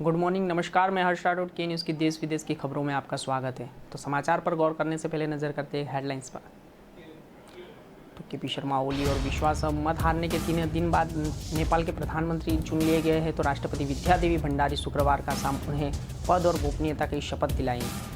Good morning, नमस्कार। मैं हर्ष राठौड़ के न्यूज़ की देश विदेश की खबरों में आपका स्वागत है। तो समाचार पर गौर करने से पहले नजर करते हैं हेडलाइंस पर। तो केपी शर्मा ओली और विश्वास मत हारने के 3 दिन बाद नेपाल के प्रधानमंत्री चुन लिए गए हैं। तो राष्ट्रपति विद्यादेवी भंडारी शुक्रवार का शाम उन्हें पद और गोपनीयता की शपथ दिलाएंगे।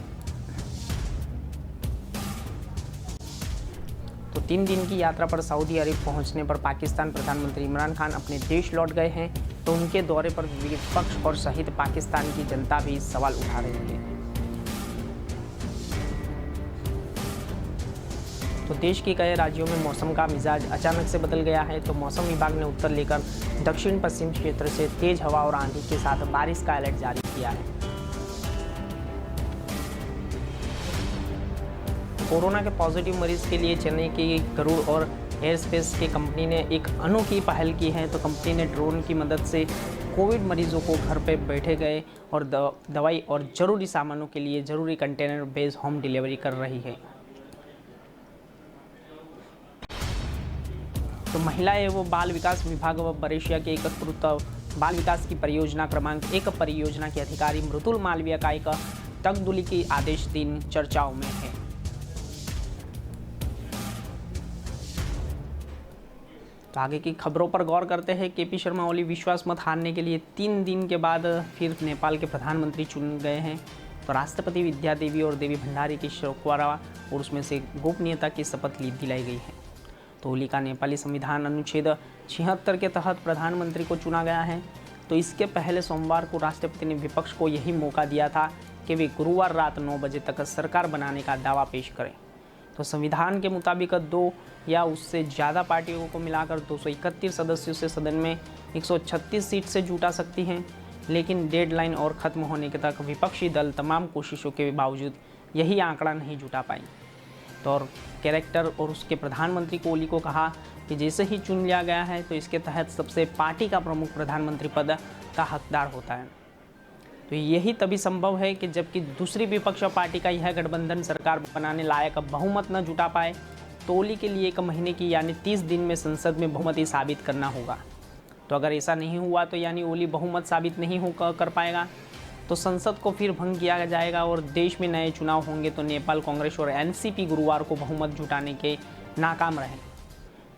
तो 3 दिन की यात्रा पर सऊदी अरब पहुंचने पर पाकिस्तान प्रधानमंत्री इमरान खान अपने देश लौट गए हैं। तो उनके दौरे पर विपक्ष और सहित पाकिस्तान की जनता भी सवाल उठा रही है। तो देश के कई राज्यों में मौसम का मिजाज अचानक से बदल गया है। तो मौसम विभाग ने उत्तर लेकर दक्षिण पश्चिम क्षेत्र से तेज हवा और आंधी के साथ बारिश का अलर्ट जारी किया है। कोरोना के पॉजिटिव मरीज के लिए चेन्नई की गरुड़ और एयरस्पेस की कंपनी ने एक अनोखी पहल की है। तो कंपनी ने ड्रोन की मदद से कोविड मरीजों को घर पे बैठे गए और दवाई और जरूरी सामानों के लिए जरूरी कंटेनर बेस्ड होम डिलीवरी कर रही है। तो महिला एवं बाल विकास विभाग व बरेशिया के एकत्रित बाल विकास की परियोजना क्रमांक 1 परियोजना के अधिकारी मृदुल मालवीय का एक तकदुली की आदेश दिन चर्चाओं में है। तो आगे की खबरों पर गौर करते हैं। केपी शर्मा ओली विश्वास मत हारने के लिए 3 दिन के बाद फिर नेपाल के प्रधानमंत्री चुन गए हैं। तो राष्ट्रपति विद्यादेवी और देवी भंडारी की शुक्रवार और उसमें से गोपनीयता की शपथ दिलाई गई है। तो ओली का नेपाली संविधान अनुच्छेद 76 के तहत प्रधानमंत्री को चुना गया है। तो इसके पहले सोमवार को राष्ट्रपति ने विपक्ष को यही मौका दिया था कि वे गुरुवार रात 9 बजे तक सरकार बनाने का दावा पेश करें। तो संविधान के मुताबिक 2 या उससे ज़्यादा पार्टियों को मिलाकर 231 सदस्यों से सदन में 136 सीट से जुटा सकती हैं। लेकिन डेडलाइन और ख़त्म होने के तक विपक्षी दल तमाम कोशिशों के बावजूद यही आंकड़ा नहीं जुटा पाई। तो और कैरेक्टर और उसके प्रधानमंत्री कोहली को कहा कि जैसे ही चुन लिया गया है तो इसके तहत सबसे पार्टी का प्रमुख प्रधानमंत्री पद का हकदार होता है। तो यही तभी संभव है कि जबकि दूसरी विपक्ष पार्टी का यह गठबंधन सरकार बनाने लायक बहुमत न जुटा पाए। तो ओली के लिए 1 महीने की यानी 30 दिन में संसद में बहुमत साबित करना होगा। तो अगर ऐसा नहीं हुआ तो यानी ओली बहुमत साबित नहीं कर पाएगा तो संसद को फिर भंग किया जाएगा और देश में नए चुनाव होंगे। तो नेपाल कांग्रेस और एनसीपी गुरुवार को बहुमत जुटाने के नाकाम रहे।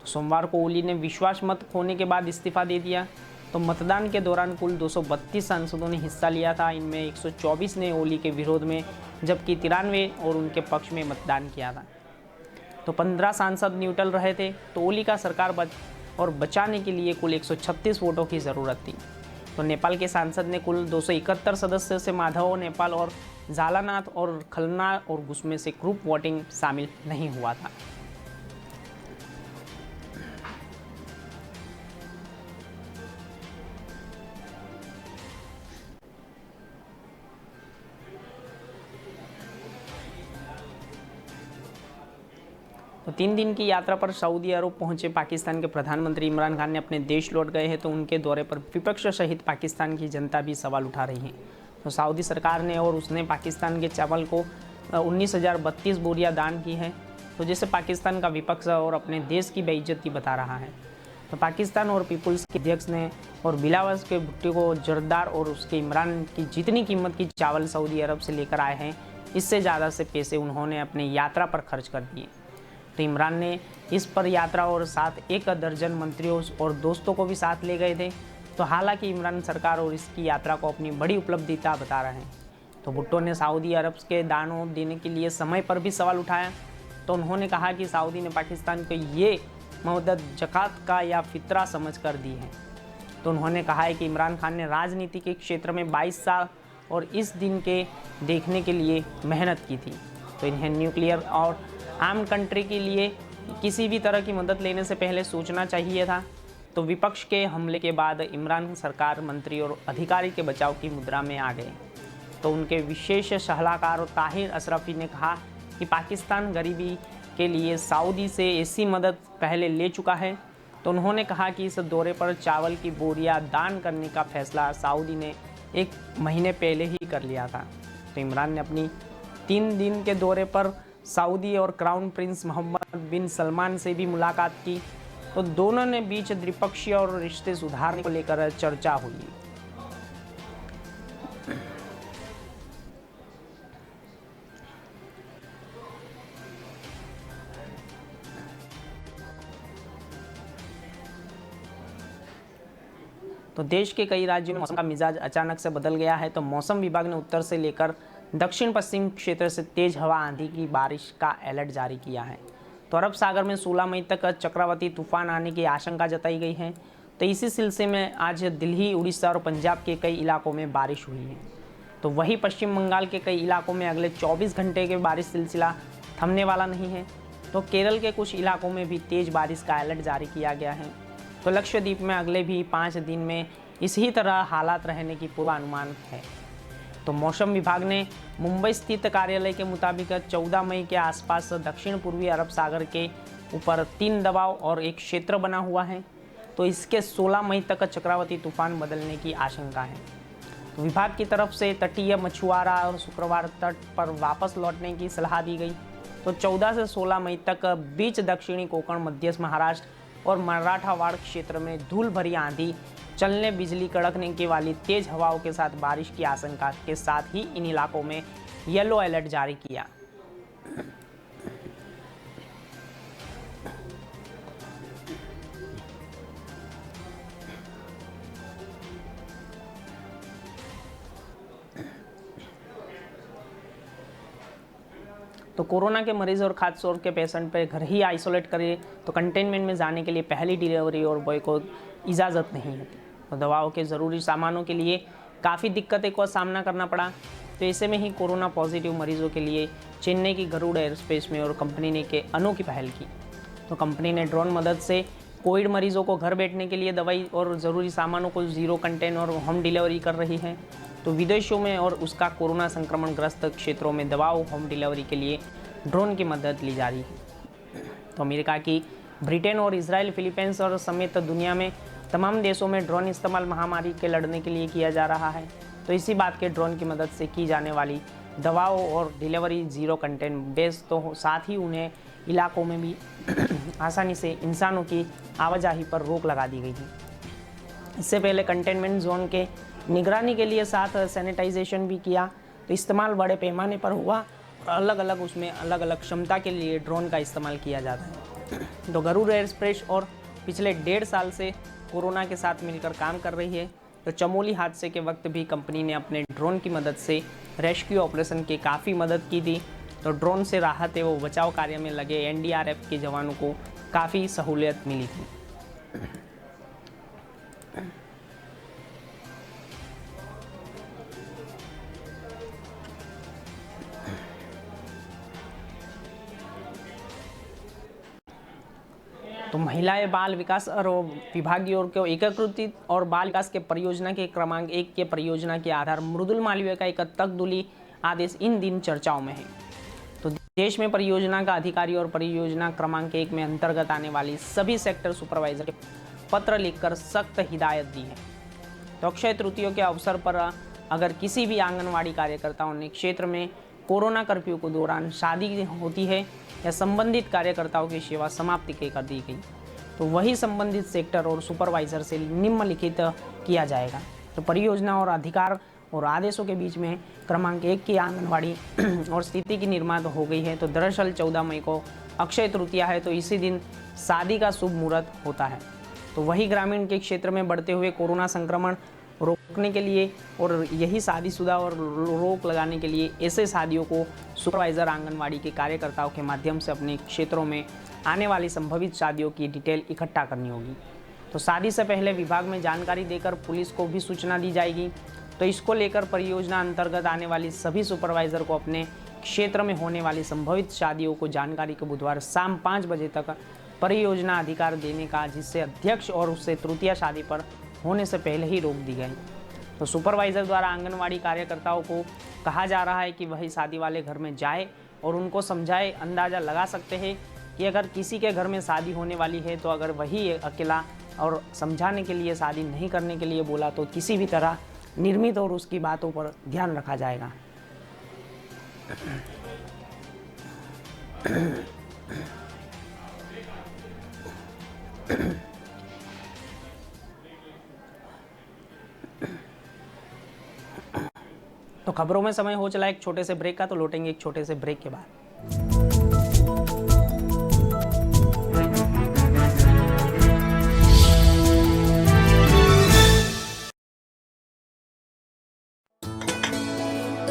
तो सोमवार को ओली ने विश्वास मत खोने के बाद इस्तीफा दे दिया। तो मतदान के दौरान कुल 232 सांसदों ने हिस्सा लिया था। इनमें 124 ने ओली के विरोध में जबकि 93 और उनके पक्ष में मतदान किया था। तो 15 सांसद न्यूट्रल रहे थे। तो ओली का सरकार बचाने के लिए कुल 136 वोटों की ज़रूरत थी। तो नेपाल के सांसद ने कुल 271 सदस्यों से माधव नेपाल और जालानाथ और खलना और उसमें से ग्रुप वोटिंग शामिल नहीं हुआ था। तो 3 दिन की यात्रा पर सऊदी अरब पहुंचे पाकिस्तान के प्रधानमंत्री इमरान खान ने अपने देश लौट गए हैं। तो उनके दौरे पर विपक्ष सहित पाकिस्तान की जनता भी सवाल उठा रही है। तो सऊदी सरकार ने और उसने पाकिस्तान के चावल को 19,032 बोरियां दान की है। तो जैसे पाकिस्तान का विपक्ष और अपने देश की बेइज्जती बता रहा है। तो पाकिस्तान और पीपुल्स के अध्यक्ष ने और बिलावस के भुट्टो को जरदार और उसके इमरान की जितनी कीमत की चावल सऊदी अरब से लेकर आए हैं इससे ज़्यादा से पैसे उन्होंने अपनी यात्रा पर खर्च कर दिए। तो इमरान ने इस पर यात्रा और साथ 1 दर्जन मंत्रियों और दोस्तों को भी साथ ले गए थे। तो हालांकि इमरान सरकार और इसकी यात्रा को अपनी बड़ी उपलब्धिता बता रहे हैं। तो भुट्टो ने सऊदी अरब के दानों देने के लिए समय पर भी सवाल उठाया। तो उन्होंने कहा कि सऊदी ने पाकिस्तान को ये मदद ज़कात का या फितरा समझ कर दी है। तो उन्होंने कहा है कि इमरान खान ने राजनीति के क्षेत्र में 22 साल और इस दिन के देखने के लिए मेहनत की थी। तो इन्हें न्यूक्लियर और आर्म कंट्री के लिए किसी भी तरह की मदद लेने से पहले सोचना चाहिए था। तो विपक्ष के हमले के बाद इमरान सरकार मंत्री और अधिकारी के बचाव की मुद्रा में आ गए। तो उनके विशेष सलाहकार ताहिर अशरफी ने कहा कि पाकिस्तान गरीबी के लिए सऊदी से ऐसी मदद पहले ले चुका है। तो उन्होंने कहा कि इस दौरे पर चावल की बोरियां दान करने का फैसला सऊदी ने 1 महीने पहले ही कर लिया था। तो इमरान ने अपनी 3 दिन के दौरे पर सऊदी और क्राउन प्रिंस मोहम्मद बिन सलमान से भी मुलाकात की। तो दोनों ने बीच द्विपक्षीय और रिश्ते सुधारने को लेकर चर्चा हुई। तो देश के कई राज्यों में मौसम का मिजाज अचानक से बदल गया है। तो मौसम विभाग ने उत्तर से लेकर दक्षिण पश्चिम क्षेत्र से तेज हवा आंधी की बारिश का अलर्ट जारी किया है। तो अरब सागर में 16 मई तक चक्रवाती तूफान आने की आशंका जताई गई है। तो इसी सिलसिले में आज दिल्ली, उड़ीसा और पंजाब के कई इलाकों में बारिश हुई है। तो वहीं पश्चिम बंगाल के कई इलाकों में अगले 24 घंटे के बारिश सिलसिला थमने वाला नहीं है। तो केरल के कुछ इलाकों में भी तेज बारिश का अलर्ट जारी किया गया है। तो लक्षद्वीप में अगले भी 5 दिन में इसी तरह हालात रहने की पूर्वानुमान है। तो मौसम विभाग ने मुंबई स्थित कार्यालय के मुताबिक 14 मई के आसपास दक्षिण पूर्वी अरब सागर के ऊपर 3 दबाव और एक क्षेत्र बना हुआ है। तो इसके 16 मई तक चक्रवाती तूफान बदलने की आशंका है। तो विभाग की तरफ से तटीय मछुआरा और शुक्रवार तट पर वापस लौटने की सलाह दी गई। तो 14 से 16 मई तक बीच दक्षिणी कोंकण, मध्य महाराष्ट्र और मराठवाड़ क्षेत्र में धूल भरी आंधी चलने, बिजली कड़कने की वाली तेज हवाओं के साथ बारिश की आशंका के साथ ही इन इलाकों में येलो अलर्ट जारी किया। तो कोरोना के मरीज और खास तौर के पेशेंट पे घर ही आइसोलेट करें। तो कंटेनमेंट में जाने के लिए पहली डिलीवरी और बॉय को इजाज़त नहीं होती। तो दवाओं के ज़रूरी सामानों के लिए काफ़ी दिक्कतें का सामना करना पड़ा। तो ऐसे में ही कोरोना पॉजिटिव मरीजों के लिए चेन्नई की गरुड़ एयरस्पेस में और कंपनी ने के अनोखी पहल की। तो कंपनी ने ड्रोन मदद से कोविड मरीजों को घर बैठने के लिए दवाई और ज़रूरी सामानों को जीरो कंटेन और होम डिलीवरी कर रही है। तो विदेशों में और उसका कोरोना संक्रमण ग्रस्त क्षेत्रों में दवाओं होम डिलीवरी के लिए ड्रोन की मदद ली जा रही है। तो अमेरिका की, ब्रिटेन और इजराइल, फिलीपींस और समेत दुनिया में तमाम देशों में ड्रोन इस्तेमाल महामारी के लड़ने के लिए किया जा रहा है। तो इसी बात के ड्रोन की मदद से की जाने वाली दवाओं और डिलीवरी जीरो कंटेंट बेस, तो साथ ही उन्हें इलाकों में भी आसानी से इंसानों की आवाजाही पर रोक लगा दी गई थी। इससे पहले कंटेनमेंट जोन के निगरानी के लिए साथ सैनिटाइजेशन भी किया। तो इस्तेमाल बड़े पैमाने पर हुआ और अलग अलग क्षमता के लिए ड्रोन का इस्तेमाल किया जाता है। तो गरुड़ एयरस्पेस और पिछले 1.5 साल से कोरोना के साथ मिलकर काम कर रही है। तो चमोली हादसे के वक्त भी कंपनी ने अपने ड्रोन की मदद से रेस्क्यू ऑपरेशन की काफ़ी मदद की थी। तो ड्रोन से राहत एवं बचाव कार्य में लगे एनडीआरएफ के जवानों को काफ़ी सहूलियत मिली थी। तो महिलाएं बाल विकास और विभागीय ओर के एकीकृत और बाल विकास के परियोजना के क्रमांक 1 के परियोजना के आधार मृदुल मालवीय का एक तकदुली आदेश इन दिन चर्चाओं में है। तो देश में परियोजना का अधिकारी और परियोजना क्रमांक 1 में अंतर्गत आने वाली सभी सेक्टर सुपरवाइजर के पत्र लिखकर सख्त हिदायत दी है। तो अक्षय तृतीया के अवसर पर अगर किसी भी आंगनवाड़ी कार्यकर्ताओं ने क्षेत्र में कोरोना कर्फ्यू के दौरान शादी होती है या संबंधित कार्यकर्ताओं की सेवा समाप्ति कर दी गई, तो वही संबंधित सेक्टर और सुपरवाइजर से निम्नलिखित किया जाएगा। तो परियोजना और अधिकार और आदेशों के बीच में क्रमांक 1 की आंगनवाड़ी और स्थिति की निर्माण हो गई है। तो दरअसल 14 मई को अक्षय तृतीया है, तो इसी दिन शादी का शुभ मुहूर्त होता है। तो वही ग्रामीण के क्षेत्र में बढ़ते हुए कोरोना संक्रमण रोकने के लिए और यही शादीशुदा और रोक लगाने के लिए ऐसे शादियों को सुपरवाइज़र आंगनवाड़ी के कार्यकर्ताओं के माध्यम से अपने क्षेत्रों में आने वाली संभवित शादियों की डिटेल इकट्ठा करनी होगी। तो शादी से पहले विभाग में जानकारी देकर पुलिस को भी सूचना दी जाएगी। तो इसको लेकर परियोजना अंतर्गत आने वाली सभी सुपरवाइज़र को अपने क्षेत्र में होने वाली संभवित शादियों को जानकारी को बुधवार शाम 5 बजे तक परियोजना अधिकार देने का, जिससे अध्यक्ष और उससे तृतीया शादी पर होने से पहले ही रोक दी गई। तो सुपरवाइज़र द्वारा आंगनवाड़ी कार्यकर्ताओं को कहा जा रहा है कि वही शादी वाले घर में जाए और उनको समझाए। अंदाज़ा लगा सकते हैं कि अगर किसी के घर में शादी होने वाली है, तो अगर वही अकेला और समझाने के लिए, शादी नहीं करने के लिए बोला, तो किसी भी तरह निर्मित और उसकी बातों पर ध्यान रखा जाएगा। तो खबरों में समय हो चला एक छोटे से ब्रेक का, तो लौटेंगे एक छोटे से ब्रेक के बाद।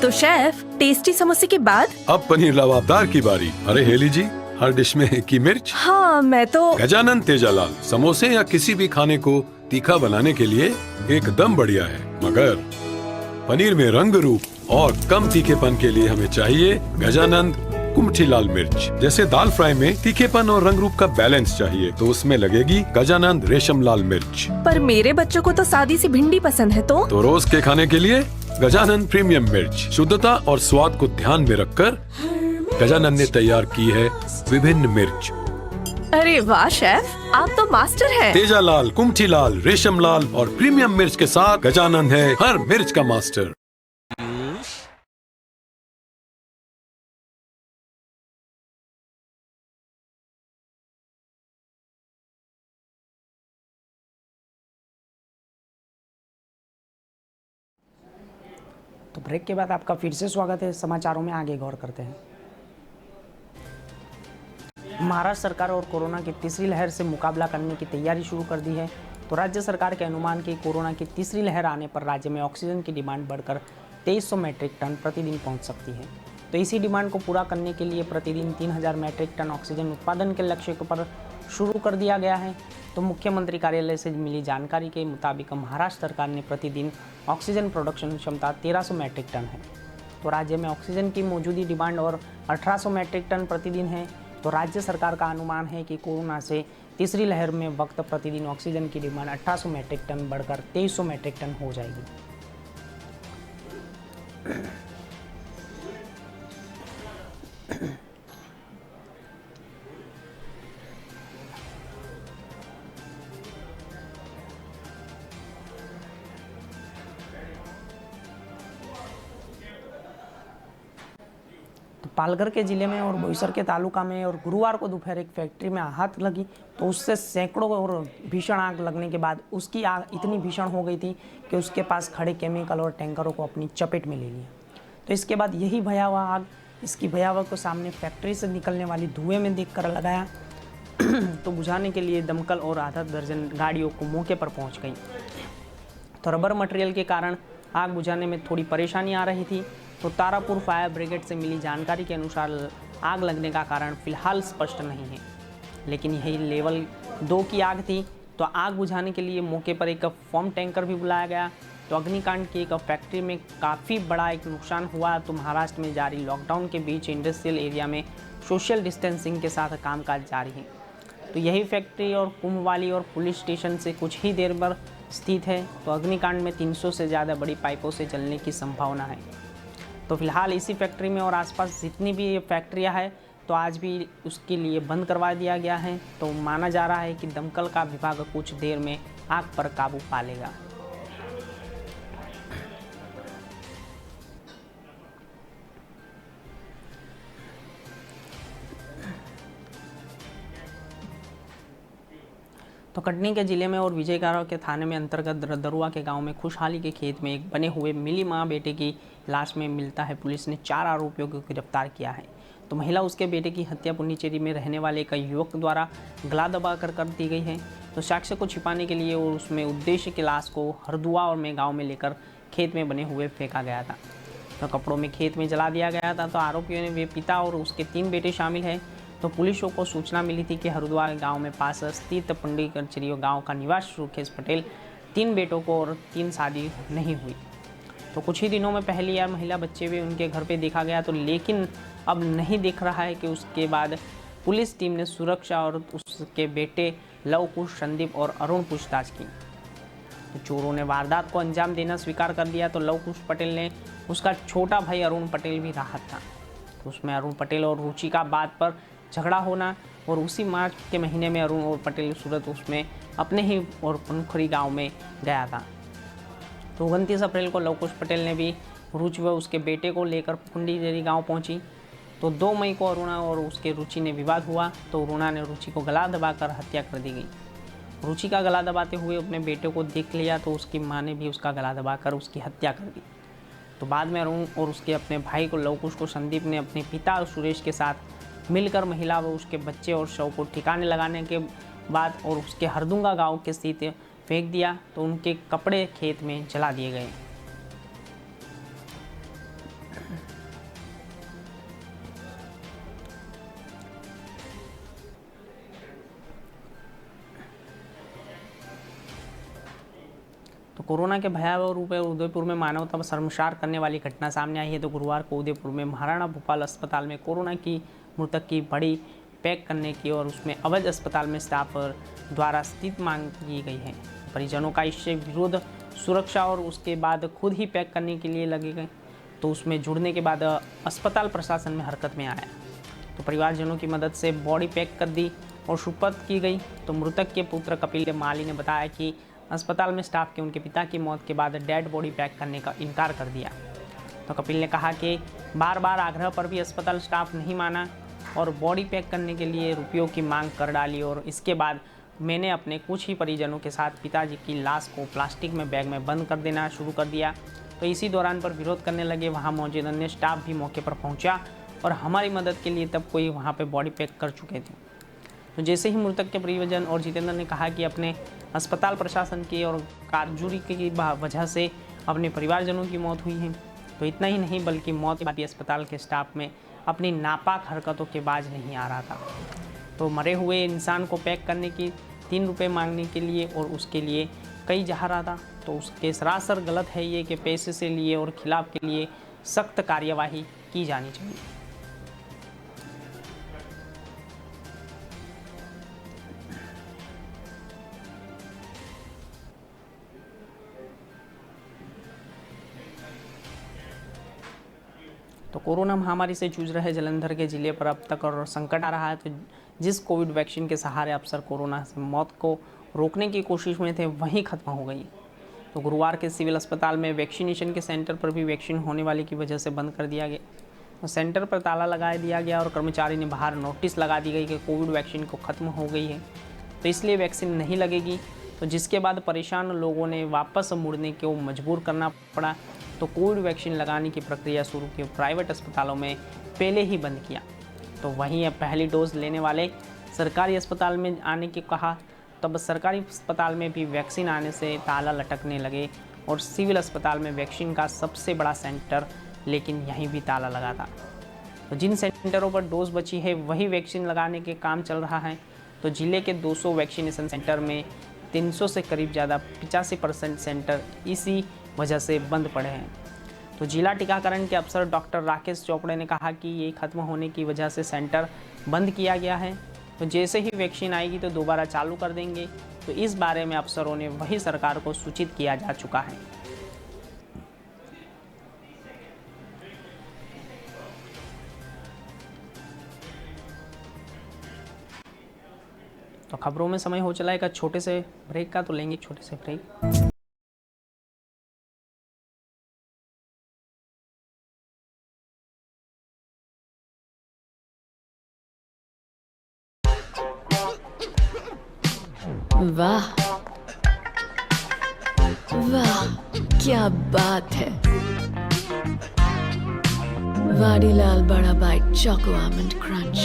तो शेफ, टेस्टी समोसे के बाद अब पनीर लबाबदार की बारी। अरे हेली जी, हर डिश में एक ही मिर्च। हाँ, मैं तो गजानन तेजालाल समोसे या किसी भी खाने को तीखा बनाने के लिए एकदम बढ़िया है, मगर पनीर में रंग रूप और कम तीखेपन के लिए हमें चाहिए गजानन कुमठी लाल मिर्च। जैसे दाल फ्राई में तीखेपन और रंग रूप का बैलेंस चाहिए, तो उसमें लगेगी गजानन रेशम लाल मिर्च। पर मेरे बच्चों को तो सादी सी भिंडी पसंद है, तो रोज के खाने के लिए गजानन प्रीमियम मिर्च। शुद्धता और स्वाद को ध्यान में रखकर गजानन ने तैयार की है विभिन्न मिर्च। अरे वाह शेफ, आप तो मास्टर हैं। तेजालाल, कुमठी लाल, रेशम लाल और प्रीमियम मिर्च के साथ गजानन है हर मिर्च का मास्टर। तो ब्रेक के बाद आपका फिर से स्वागत है। समाचारों में आगे गौर करते हैं। महाराष्ट्र सरकार और कोरोना की तीसरी लहर से मुकाबला करने की तैयारी शुरू कर दी है। तो राज्य सरकार के अनुमान की कोरोना की तीसरी लहर आने पर राज्य में ऑक्सीजन की डिमांड बढ़कर 2300 मैट्रिक टन प्रतिदिन पहुंच सकती है। तो इसी डिमांड को पूरा करने के लिए प्रतिदिन 3000 मैट्रिक टन ऑक्सीजन उत्पादन के लक्ष्य पर शुरू कर दिया गया है। तो मुख्यमंत्री कार्यालय से मिली जानकारी के मुताबिक महाराष्ट्र सरकार ने प्रतिदिन ऑक्सीजन प्रोडक्शन क्षमता 1300 मैट्रिक टन है। तो राज्य में ऑक्सीजन की मौजूदा डिमांड और 1800 मैट्रिक टन प्रतिदिन है। तो राज्य सरकार का अनुमान है कि कोरोना से तीसरी लहर में वक्त प्रतिदिन ऑक्सीजन की डिमांड 1800 मैट्रिक टन बढ़कर 2300 मैट्रिक टन हो जाएगी। पालघर के जिले में और बोईसर के तालुका में और गुरुवार को दोपहर एक फैक्ट्री में आग लगी। तो उससे सैकड़ों और भीषण आग लगने के बाद उसकी आग इतनी भीषण हो गई थी कि उसके पास खड़े केमिकल और टैंकरों को अपनी चपेट में ले लिया। तो इसके बाद यही भयावह आग, इसकी भयावह को सामने फैक्ट्री से निकलने वाली धुएं में देखकर लगाया। तो बुझाने के लिए दमकल और आधा दर्जन गाड़ियों को मौके पर पहुँच गई। तो रबर मटेरियल के कारण आग बुझाने में थोड़ी परेशानी आ रही थी। तो तारापुर फायर ब्रिगेड से मिली जानकारी के अनुसार आग लगने का कारण फिलहाल स्पष्ट नहीं है, लेकिन यही लेवल 2 की आग थी। तो आग बुझाने के लिए मौके पर एक फॉर्म टैंकर भी बुलाया गया। तो अग्निकांड की एक फैक्ट्री में काफ़ी बड़ा एक नुकसान हुआ। तो महाराष्ट्र में जारी लॉकडाउन के बीच इंडस्ट्रियल एरिया में सोशल डिस्टेंसिंग के साथ कामकाज जारी है। तो यही फैक्ट्री और कुंभवाली और पुलिस स्टेशन से कुछ ही देर पर स्थित है। तो अग्निकांड में 300 से ज़्यादा बड़ी पाइपों से जलने की संभावना है। तो फिलहाल इसी फैक्ट्री में और आसपास जितनी भी ये फैक्ट्रियाँ हैं, तो आज भी उसके लिए बंद करवा दिया गया है। तो माना जा रहा है कि दमकल का विभाग कुछ देर में आग पर काबू पा लेगा। तो कटनी के जिले में और विजयगांव के थाने में अंतर्गत दरुआ के गांव में खुशहाली के खेत में एक बने हुए मिली मां बेटे की लाश में मिलता है पुलिस ने 4 आरोपियों को गिरफ्तार किया है। तो महिला उसके बेटे की हत्या पुन्नीचेरी में रहने वाले एक युवक द्वारा गला दबा कर दी गई है। तो साक्ष्य को छिपाने के लिए और उसमें उद्देश्य की लाश को हरदुआ और में गाँव में लेकर खेत में बने हुए फेंका गया था। तो कपड़ों में खेत में जला दिया गया था। तो आरोपियों में वे पिता और उसके 3 बेटे शामिल हैं। तो पुलिस को सूचना मिली थी कि हरदुआ गांव में पास स्थित पंडित कचरियो गांव का निवासी सुखेश पटेल 3 बेटों को और 3 शादी नहीं हुई। तो कुछ ही दिनों में पहली बार महिला बच्चे भी उनके घर पे देखा गया। तो लेकिन अब नहीं दिख रहा है कि उसके बाद पुलिस टीम ने सुरक्षा और उसके बेटे लव कुश, संदीप और अरुण पूछताछ की। तो चोरों ने वारदात को अंजाम देना स्वीकार कर दिया। तो लव कुश पटेल ने उसका छोटा भाई अरुण पटेल भी राहत था। तो उसमें अरुण पटेल और रुचि का बात पर झगड़ा होना और उसी मार्च के महीने में अरुण और पटेल सूरत उसमें अपने ही और पनखुरी गांव में गया था। तो 29 अप्रैल को लवकुश पटेल ने भी रुचि व उसके बेटे को लेकर पुंडीजेरी गांव पहुंची। तो 2 मई को अरुणा और उसके रुचि ने विवाद हुआ। तो अरुणा ने रुचि को गला दबाकर हत्या कर दी गई। रुचि का गला दबाते हुए अपने बेटे को देख लिया तो उसकी माँ ने भी उसका गला दबाकर उसकी हत्या कर दी। तो बाद में अरुण और उसके अपने भाई को लवकुश को संदीप ने अपने पिता और सुरेश के साथ मिलकर महिला व उसके बच्चे और शव को ठिकाने लगाने के बाद और उसके हरदुंगा गांव के स्थित फेंक दिया। तो उनके कपड़े खेत में जला दिए गए। कोरोना के भयावह रूप में उदयपुर में मानवता पर शर्मसार करने वाली घटना सामने आई है। तो गुरुवार को उदयपुर में महाराणा भूपाल अस्पताल में कोरोना की मृतक की बड़ी पैक करने की और उसमें अवैध अस्पताल में स्टाफ द्वारा स्थित मांग की गई है। परिजनों का इससे विरोध सुरक्षा और उसके बाद खुद ही पैक करने के लिए लगे गए, तो उसमें जुड़ने के बाद अस्पताल प्रशासन में हरकत में आया। तो परिवारजनों की मदद से बॉडी पैक कर दी और सुपुर्द की गई। तो मृतक के पुत्र कपिल माली ने बताया कि अस्पताल में स्टाफ के उनके पिता की मौत के बाद डेड बॉडी पैक करने का इनकार कर दिया। तो कपिल ने कहा कि बार बार आग्रह पर भी अस्पताल स्टाफ नहीं माना और बॉडी पैक करने के लिए रुपयों की मांग कर डाली, और इसके बाद मैंने अपने कुछ ही परिजनों के साथ पिताजी की लाश को प्लास्टिक में बैग में बंद कर देना शुरू कर दिया। तो इसी दौरान पर विरोध करने लगे। वहाँ मौजूद अन्य स्टाफ भी मौके पर पहुँचा और हमारी मदद के लिए तब कोई वहाँ पे बॉडी पैक कर चुके थे। तो जैसे ही मृतक के परिजन और जितेंद्र ने कहा कि अपने अस्पताल प्रशासन की और कारजुरी की वजह से अपने परिवारजनों की मौत हुई है, तो इतना ही नहीं बल्कि मौत के बाद भी अस्पताल के स्टाफ में अपनी नापाक हरकतों के बाज नहीं आ रहा था। तो मरे हुए इंसान को पैक करने की 3 रुपये मांगने के लिए और उसके लिए कई जा रहा था, तो उसके सरासर गलत है ये कि पैसे से लिए और खिलाफ के लिए सख्त कार्यवाही की जानी चाहिए। तो कोरोना महामारी से जूझ रहे जलंधर के जिले पर अब तक और संकट आ रहा है। तो जिस कोविड वैक्सीन के सहारे अफसर कोरोना से मौत को रोकने की कोशिश में थे, वहीं खत्म हो गई। तो गुरुवार के सिविल अस्पताल में वैक्सीनेशन के सेंटर पर भी वैक्सीन होने वाले की वजह से बंद कर दिया गया। तो सेंटर पर ताला लगा दिया गया और कर्मचारी ने बाहर नोटिस लगा दी गई कि कोविड वैक्सीन को ख़त्म हो गई है, तो इसलिए वैक्सीन नहीं लगेगी। तो जिसके बाद परेशान लोगों ने वापस मुड़ने को मजबूर करना पड़ा। तो कोविड वैक्सीन लगाने की प्रक्रिया शुरू की प्राइवेट अस्पतालों में पहले ही बंद किया। तो वहीं अब पहली डोज लेने वाले सरकारी अस्पताल में आने की कहा, तब सरकारी अस्पताल में भी वैक्सीन आने से ताला लटकने लगे और सिविल अस्पताल में वैक्सीन का सबसे बड़ा सेंटर, लेकिन यहीं भी ताला लगा था। तो जिन सेंटरों पर डोज बची है वही वैक्सीन लगाने के काम चल रहा है। तो जिले के 200 वैक्सीनेशन सेंटर में 300 से करीब ज़्यादा 85% सेंटर इसी वजह से बंद पड़े हैं। तो जिला टीकाकरण के अफसर डॉक्टर राकेश चोपड़े ने कहा कि ये खत्म होने की वजह से सेंटर बंद किया गया है। तो जैसे ही वैक्सीन आएगी तो दोबारा चालू कर देंगे। तो इस बारे में अफसरों ने वही सरकार को सूचित किया जा चुका है। तो खबरों में समय हो चला एक छोटे से ब्रेक का, तो लेंगे एक छोटे से ब्रेक। वाह वाह, क्या बात है। वाडीलाल बड़ा bite choco almond crunch.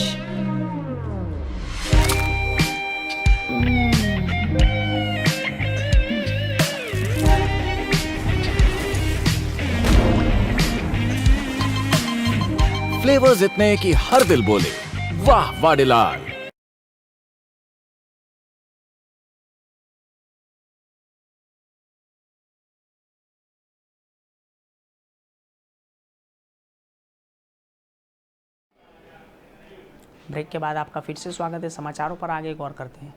Flavours इतने कि हर दिल बोले वाह वाडीलाल। ब्रेक के बाद आपका फिर से स्वागत है। समाचारों पर आगे गौर करते हैं।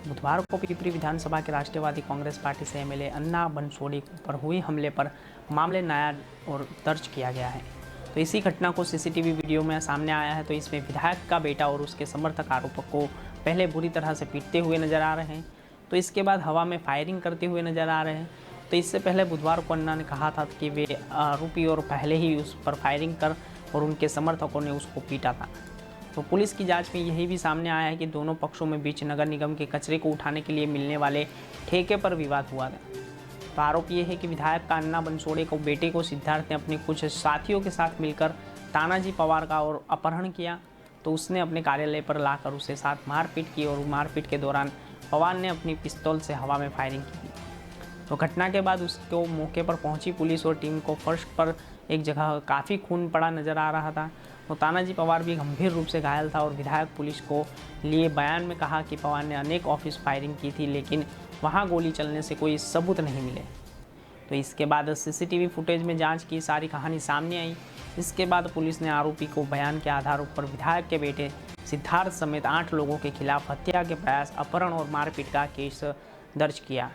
बुधवार को पिपरी विधानसभा के राष्ट्रवादी कांग्रेस पार्टी से एमएलए अन्ना बनसोड़ी पर हुई हमले पर मामले नया और दर्ज किया गया है। तो इसी घटना को सीसीटीवी वीडियो में सामने आया है। तो इसमें विधायक का बेटा और उसके समर्थक आरोपक को पहले बुरी तरह से पीटते हुए नजर आ रहे हैं, तो इसके बाद हवा में फायरिंग करते हुए नजर आ रहे हैं। तो इससे पहले बुधवार को अन्ना ने कहा था कि वे आरोपी और पहले ही उस पर फायरिंग कर और उनके समर्थकों ने उसको पीटा था। तो पुलिस की जांच में यही भी सामने आया है कि दोनों पक्षों में बीच नगर निगम के कचरे को उठाने के लिए मिलने वाले ठेके पर विवाद हुआ था। तो आरोप ये है कि विधायक का अन्ना बनसोड़े को बेटे को सिद्धार्थ ने अपने कुछ साथियों के साथ मिलकर तानाजी पवार का और अपहरण किया। तो उसने अपने कार्यालय पर लाकर उसे साथ मारपीट की और मारपीट के दौरान पवार ने अपनी पिस्तौल से हवा में फायरिंग की। तो घटना के बाद उसको मौके पर पहुंची पुलिस और टीम को फर्श पर एक जगह काफ़ी खून पड़ा नजर आ रहा था। तो तानाजी पवार भी गंभीर रूप से घायल था और विधायक पुलिस को लिए बयान में कहा कि पवार ने अनेक ऑफिस फायरिंग की थी, लेकिन वहाँ गोली चलने से कोई सबूत नहीं मिले। तो इसके बाद सीसीटीवी फुटेज में जांच की सारी कहानी सामने आई। इसके बाद पुलिस ने आरोपी को बयान के आधार पर विधायक के बेटे सिद्धार्थ समेत 8 लोगों के खिलाफ हत्या के प्रयास, अपहरण और मारपीट का केस दर्ज किया।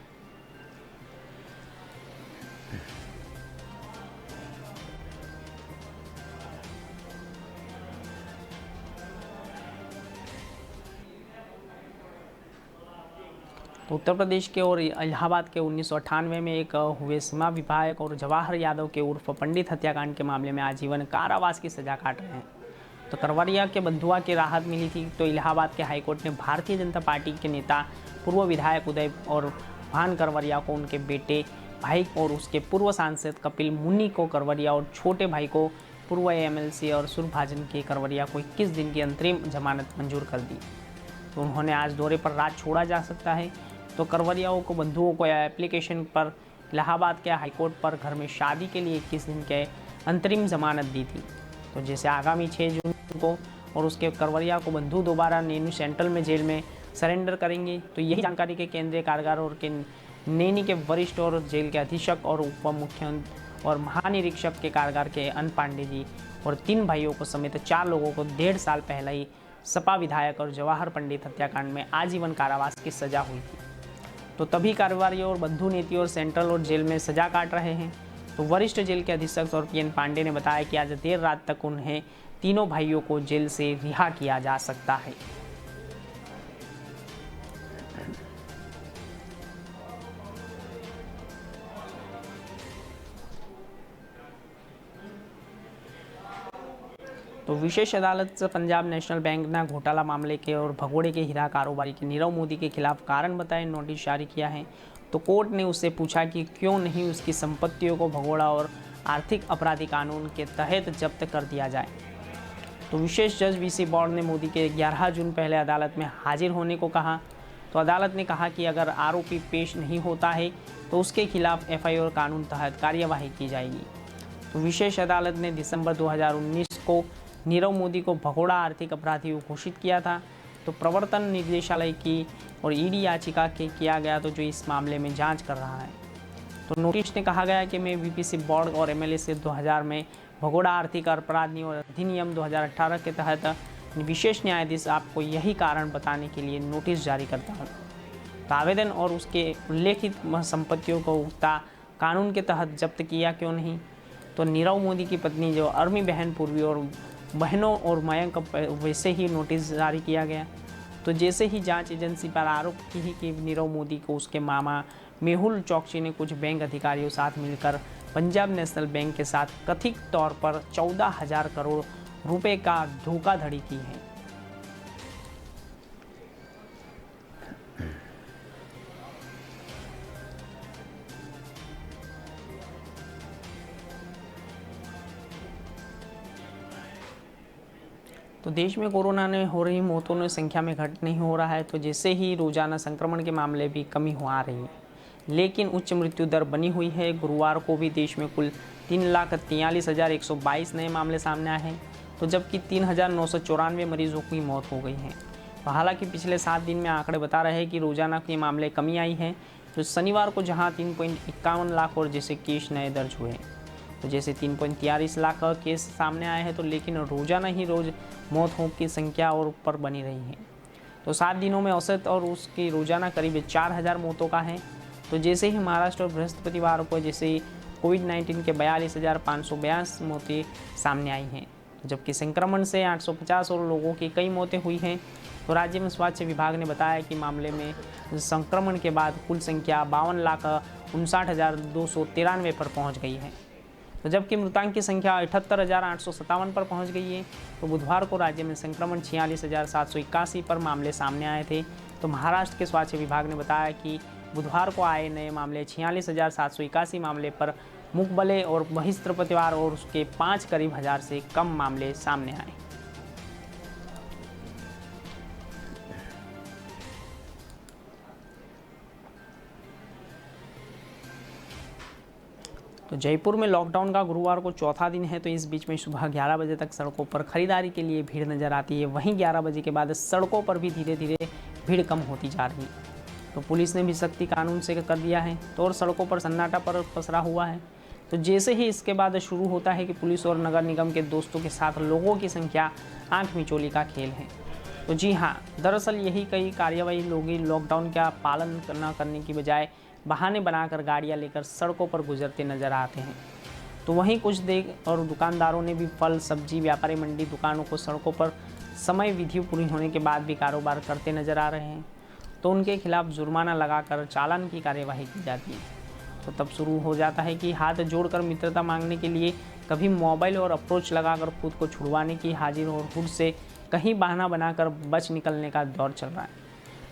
तो उत्तर प्रदेश के और इलाहाबाद के 1998 में एक हुए सीमा विधायक और जवाहर यादव के उर्फ पंडित हत्याकांड के मामले में आजीवन कारावास की सजा काट रहे हैं। तो करवरिया के बंधुआ की राहत मिली थी। तो इलाहाबाद के हाईकोर्ट ने भारतीय जनता पार्टी के नेता पूर्व विधायक उदय और भान करवरिया को उनके बेटे भाई और उसके पूर्व सांसद कपिल मुन्नी को करवरिया और छोटे भाई को पूर्व एमएलसी और सुरभाजन के करवरिया को 21 दिन की अंतरिम जमानत मंजूर कर दी। तो उन्होंने आज दौरे पर रात छोड़ा जा सकता है। तो करवरियाओं को बंधुओं को एप्लीकेशन पर इलाहाबाद के हाईकोर्ट पर घर में शादी के लिए 21 दिन के अंतरिम जमानत दी थी। तो जैसे आगामी 6 जून को और उसके करवरिया को बंधु दोबारा नैनी सेंट्रल में जेल में सरेंडर करेंगे। तो यही जानकारी के केंद्रीय कारागार और के नैनी के वरिष्ठ और जेल के अधीक्षक और उप मुख्य और महानिरीक्षक के कारागार के अन पांडे जी और 3 भाइयों को समेत 4 लोगों को 1.5 साल पहले ही सपा विधायक और जवाहर पंडित हत्याकांड में आजीवन कारावास की सजा हुई थी। तो तभी कारोबारी और बंधु नीति और सेंट्रल और जेल में सजा काट रहे हैं। तो वरिष्ठ जेल के अधीक्षक और पीएन पांडे ने बताया कि आज देर रात तक उन्हें तीनों भाइयों को जेल से रिहा किया जा सकता है। तो विशेष अदालत पंजाब नेशनल बैंक ना घोटाला मामले के और भगोड़े के हीरा कारोबारी के नीरव मोदी के खिलाफ कारण बताए नोटिस जारी किया है। तो कोर्ट ने उससे पूछा कि क्यों नहीं उसकी संपत्तियों को भगोड़ा और आर्थिक अपराधी कानून के तहत जब्त कर दिया जाए। तो विशेष जज वीसी बॉर्ड ने मोदी के 11 जून पहले अदालत में हाजिर होने को कहा। तो अदालत ने कहा कि अगर आरोपी पेश नहीं होता है तो उसके खिलाफ एफआईआर कानून तहत कार्यवाही की जाएगी। तो विशेष अदालत ने दिसंबर 2019 को नीरव मोदी को भगोड़ा आर्थिक अपराधी घोषित किया था। तो प्रवर्तन निदेशालय की और ईडी याचिका के किया गया तो जो इस मामले में जांच कर रहा है। तो नोटिस में कहा गया कि मैं वीपीसी बोर्ड और एमएलए से 2000 में भगोड़ा आर्थिक अपराध और अधिनियम 2018 के तहत विशेष न्यायाधीश आपको यही कारण बताने के लिए नोटिस जारी करता हूँ। तो आवेदन और उसके उल्लेखित संपत्तियों को उक्ता कानून के तहत जब्त किया क्यों नहीं। तो नीरव मोदी की पत्नी जो अर्मी बहन पूर्वी और बहनों और मयंक वैसे ही नोटिस जारी किया गया। तो जैसे ही जांच एजेंसी पर आरोप की कि नीरव मोदी को उसके मामा मेहुल चौकसी ने कुछ बैंक अधिकारियों साथ मिलकर पंजाब नेशनल बैंक के साथ कथित तौर पर 14,000 करोड़ रुपए का धोखाधड़ी की है। तो देश में कोरोना ने हो रही मौतों में संख्या में घट नहीं हो रहा है। तो जैसे ही रोजाना संक्रमण के मामले भी कमी हो आ रही है, लेकिन उच्च मृत्यु दर बनी हुई है। गुरुवार को भी देश में कुल 3,43,122 नए मामले सामने आए हैं। तो जबकि 3,994 मरीजों की मौत हो गई है। तो हालांकि पिछले 7 दिन में आंकड़े बता रहे हैं कि रोजाना के मामले कमी आई है। तो शनिवार को जहां 3.51 लाख और जैसे केस नए दर्ज हुए, तो जैसे 3.43 लाख केस सामने आए हैं। तो लेकिन रोजाना ही रोज मौतों की संख्या और ऊपर बनी रही है। तो 7 दिनों में औसत और उसकी रोजाना करीब 4,000 मौतों का है। तो जैसे ही महाराष्ट्र और बृहस्पतिवार को जैसे कोविड-19 के 42,582 मौतें सामने आई हैं, जबकि संक्रमण से 850 और लोगों की कई मौतें हुई हैं। तो राज्य में स्वास्थ्य विभाग ने बताया कि मामले में संक्रमण के बाद कुल संख्या 52,59,293 पर पहुंच गई है। तो जबकि मृतांक की संख्या 78,857 पर पहुंच गई है। तो बुधवार को राज्य में संक्रमण 46,781 पर मामले सामने आए थे। तो महाराष्ट्र के स्वास्थ्य विभाग ने बताया कि बुधवार को आए नए मामले 46,781 मामले पर मुकबले और बृहस्पतिवार और उसके 5 करीब 1000 से कम मामले सामने आए। तो जयपुर में लॉकडाउन का गुरुवार को चौथा दिन है। तो इस बीच में सुबह 11 बजे तक सड़कों पर खरीदारी के लिए भीड़ नजर आती है। वहीं 11 बजे के बाद सड़कों पर भी धीरे धीरे भीड़ कम होती जा रही है। तो पुलिस ने भी सख्ती कानून से कर दिया है, तो और सड़कों पर सन्नाटा पर पसरा हुआ है। तो जैसे ही इसके बाद शुरू होता है कि पुलिस और नगर निगम के दोस्तों के साथ लोगों की संख्या आंख मिचोली का खेल है। तो जी हाँ, दरअसल यही कई कार्यवाही लोग लॉकडाउन का पालन न करने की बजाय बहाने बनाकर गाड़ियाँ लेकर सड़कों पर गुजरते नजर आते हैं। तो वहीं कुछ देर और दुकानदारों ने भी फल सब्जी व्यापारी मंडी दुकानों को सड़कों पर समय विधि पूरी होने के बाद भी कारोबार करते नजर आ रहे हैं, तो उनके खिलाफ जुर्माना लगाकर चालान की कार्यवाही की जाती है। तो तब शुरू हो जाता है कि हाथ जोड़कर मित्रता मांगने के लिए कभी मोबाइल और अप्रोच लगाकर खुद को छुड़वाने की हाजिर और खुद से कहीं बहाना बनाकर बच निकलने का दौर चल रहा है।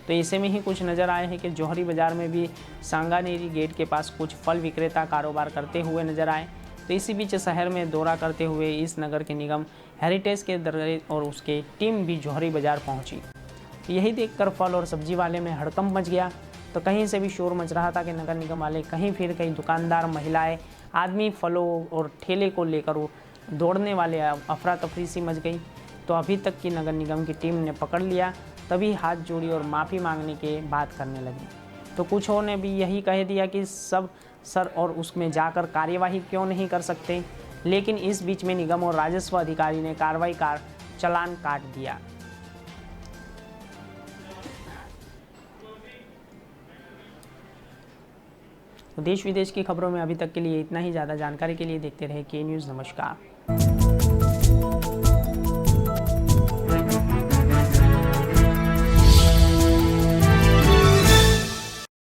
तो ऐसे में ही कुछ नज़र आए हैं कि जौहरी बाजार में भी सांगानेरी गेट के पास कुछ फल विक्रेता कारोबार करते हुए नजर आए। तो इसी बीच शहर में दौरा करते हुए इस नगर के निगम हेरिटेज के दर्रे और उसके टीम भी जौहरी बाजार पहुंची। यही देखकर फल और सब्जी वाले में हड़कंप मच गया। तो कहीं से भी शोर मच रहा था कि नगर निगम वाले कहीं फिर कहीं दुकानदार, महिलाएं, आदमी फलों और ठेले को लेकर दौड़ने वाले अफरा तफरी सी मच गई। तो अभी तक की नगर निगम की टीम ने पकड़ लिया, तभी हाथ जोड़ी और माफ़ी मांगने के बात करने लगी। तो कुछ और ने भी यही कह दिया कि सब सर और उसमें जाकर कार्यवाही क्यों नहीं कर सकते, लेकिन इस बीच में निगम और राजस्व अधिकारी ने कार्रवाई कर चालान काट दिया। तो देश विदेश की खबरों में अभी तक के लिए इतना ही। ज़्यादा जानकारी के लिए देखते रहे के न्यूज़। नमस्कार।